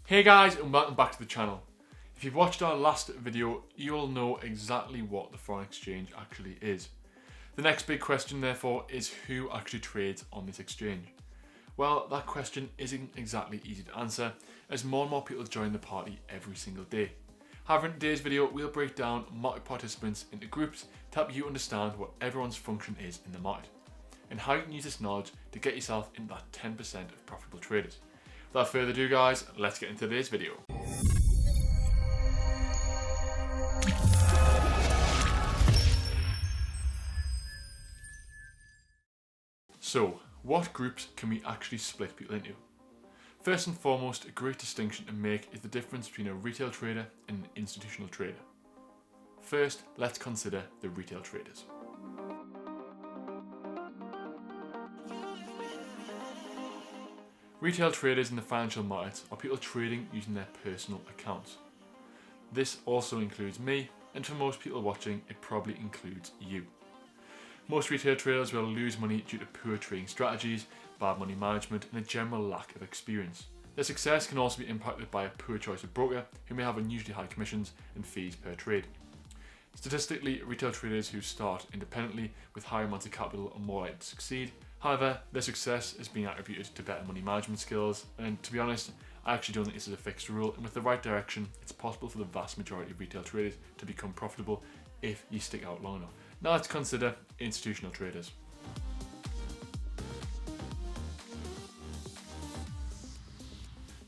Hey guys, and welcome back to the channel. If you've watched our last video, you'll know exactly what the foreign exchange actually is. The next big question therefore is who actually trades on this exchange? Well, that question isn't exactly easy to answer as more and more people join the party every single day. However, in today's video, we'll break down market participants into groups to help you understand what everyone's function is in the market and how you can use this knowledge to get yourself into that 10% of profitable traders. Without further ado guys, let's get into today's video. So, what groups can we actually split people into? First and foremost, a great distinction to make is the difference between a retail trader and an institutional trader. First, let's consider the retail traders. Retail traders in the financial markets are people trading using their personal accounts. This also includes me, and for most people watching, it probably includes you. Most retail traders will lose money due to poor trading strategies, bad money management, and a general lack of experience. Their success can also be impacted by a poor choice of broker who may have unusually high commissions and fees per trade. Statistically, retail traders who start independently with higher amounts of capital are more likely to succeed. However, their success is being attributed to better money management skills, and to be honest, I actually don't think this is a fixed rule, and with the right direction, it's possible for the vast majority of retail traders to become profitable if you stick out long enough. Now let's consider institutional traders.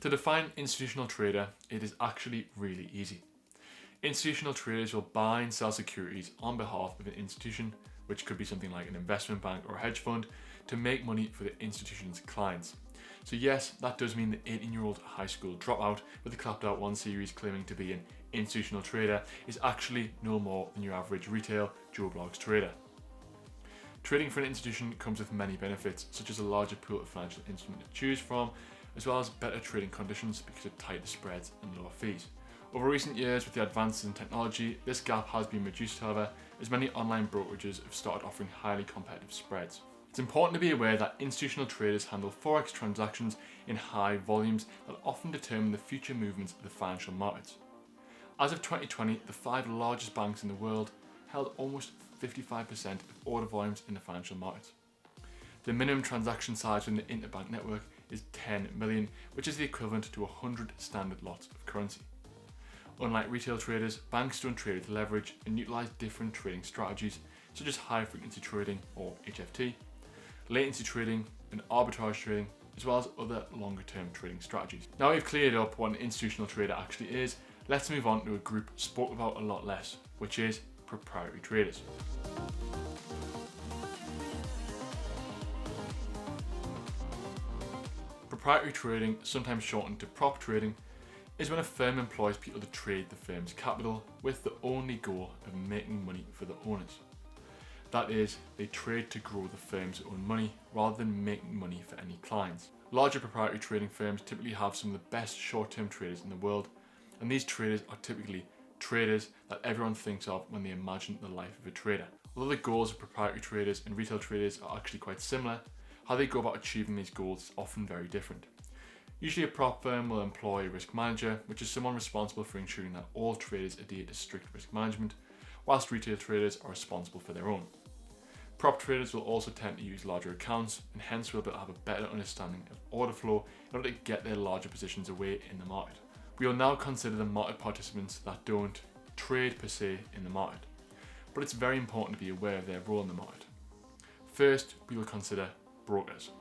To define institutional trader, it is actually really easy. Institutional traders will buy and sell securities on behalf of an institution, which could be something like an investment bank or a hedge fund, to make money for the institution's clients. So yes, that does mean the 18-year-old high school dropout with the clapped out one series claiming to be an institutional trader is actually no more than your average retail Joe Blogs trader. Trading for an institution comes with many benefits, such as a larger pool of financial instruments to choose from, as well as better trading conditions because of tighter spreads and lower fees. Over recent years, with the advances in technology, this gap has been reduced, however, as many online brokerages have started offering highly competitive spreads. It's important to be aware that institutional traders handle Forex transactions in high volumes that often determine the future movements of the financial markets. As of 2020, the 5 largest banks in the world held almost 55% of order volumes in the financial markets. The minimum transaction size within the interbank network is 10 million, which is the equivalent to 100 standard lots of currency. Unlike retail traders, banks don't trade with leverage and utilize different trading strategies such as high frequency trading or HFT, latency trading and arbitrage trading, as well as other longer term trading strategies. Now we've cleared up what an institutional trader actually is, let's move on to a group spoke about a lot less, which is proprietary traders. Proprietary trading, sometimes shortened to prop trading, is when a firm employs people to trade the firm's capital with the only goal of making money for the owners. That is, they trade to grow the firm's own money rather than making money for any clients. Larger proprietary trading firms typically have some of the best short-term traders in the world, and these traders are typically traders that everyone thinks of when they imagine the life of a trader. Although the goals of proprietary traders and retail traders are actually quite similar, how they go about achieving these goals is often very different. Usually a prop firm will employ a risk manager, which is someone responsible for ensuring that all traders adhere to strict risk management, whilst retail traders are responsible for their own. Prop traders will also tend to use larger accounts and hence will be able to have a better understanding of order flow in order to get their larger positions away in the market. We will now consider the market participants that don't trade per se in the market, but it's very important to be aware of their role in the market. First, we will consider brokers.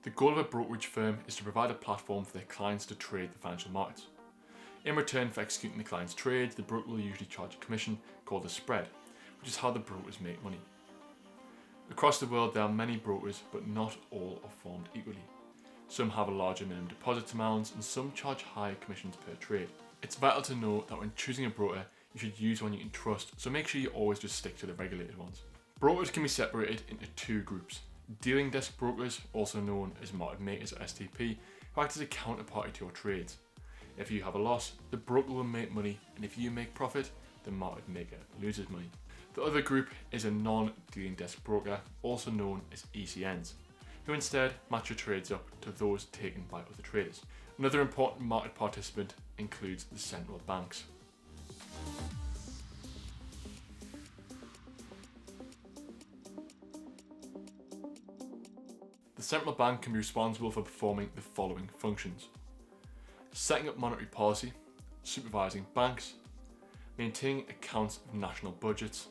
The goal of a brokerage firm is to provide a platform for their clients to trade the financial markets. In return for executing the client's trades, the broker will usually charge a commission called a spread, which is how the brokers make money. Across the world there are many brokers, but not all are formed equally. Some have a larger minimum deposit amounts and some charge higher commissions per trade. It's vital to know that when choosing a broker, you should use one you can trust, so make sure you always just stick to the regulated ones. Brokers can be separated into 2 groups. Dealing desk brokers, also known as market makers or STP, who act as a counterparty to your trades. If you have a loss, the broker will make money, and if you make profit, the market maker loses money. The other group is a non-dealing desk broker, also known as ECNs, who instead match your trades up to those taken by other traders. Another important market participant includes the central banks. The central bank can be responsible for performing the following functions: setting up monetary policy, supervising banks, maintaining accounts of national budgets,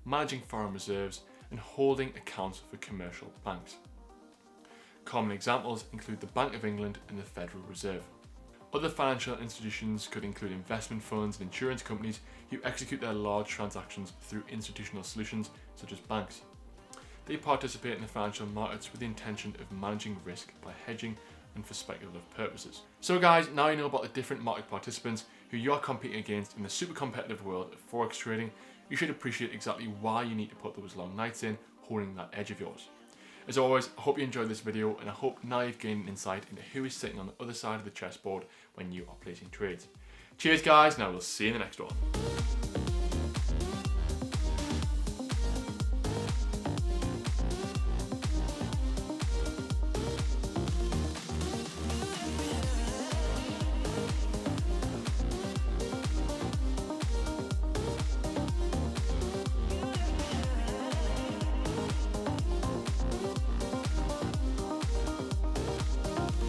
managing foreign reserves, and holding accounts for commercial banks. Common examples include the Bank of England and the Federal Reserve. Other financial institutions could include investment funds and insurance companies who execute their large transactions through institutional solutions such as banks. They participate in the financial markets with the intention of managing risk by hedging and for speculative purposes. So guys, now you know about the different market participants who you are competing against in the super competitive world of Forex trading. You should appreciate exactly why you need to put those long nights in, honing that edge of yours. As always, I hope you enjoyed this video, and I hope now you've gained an insight into who is sitting on the other side of the chessboard when you are placing trades. Cheers guys, now we'll see you in the next one.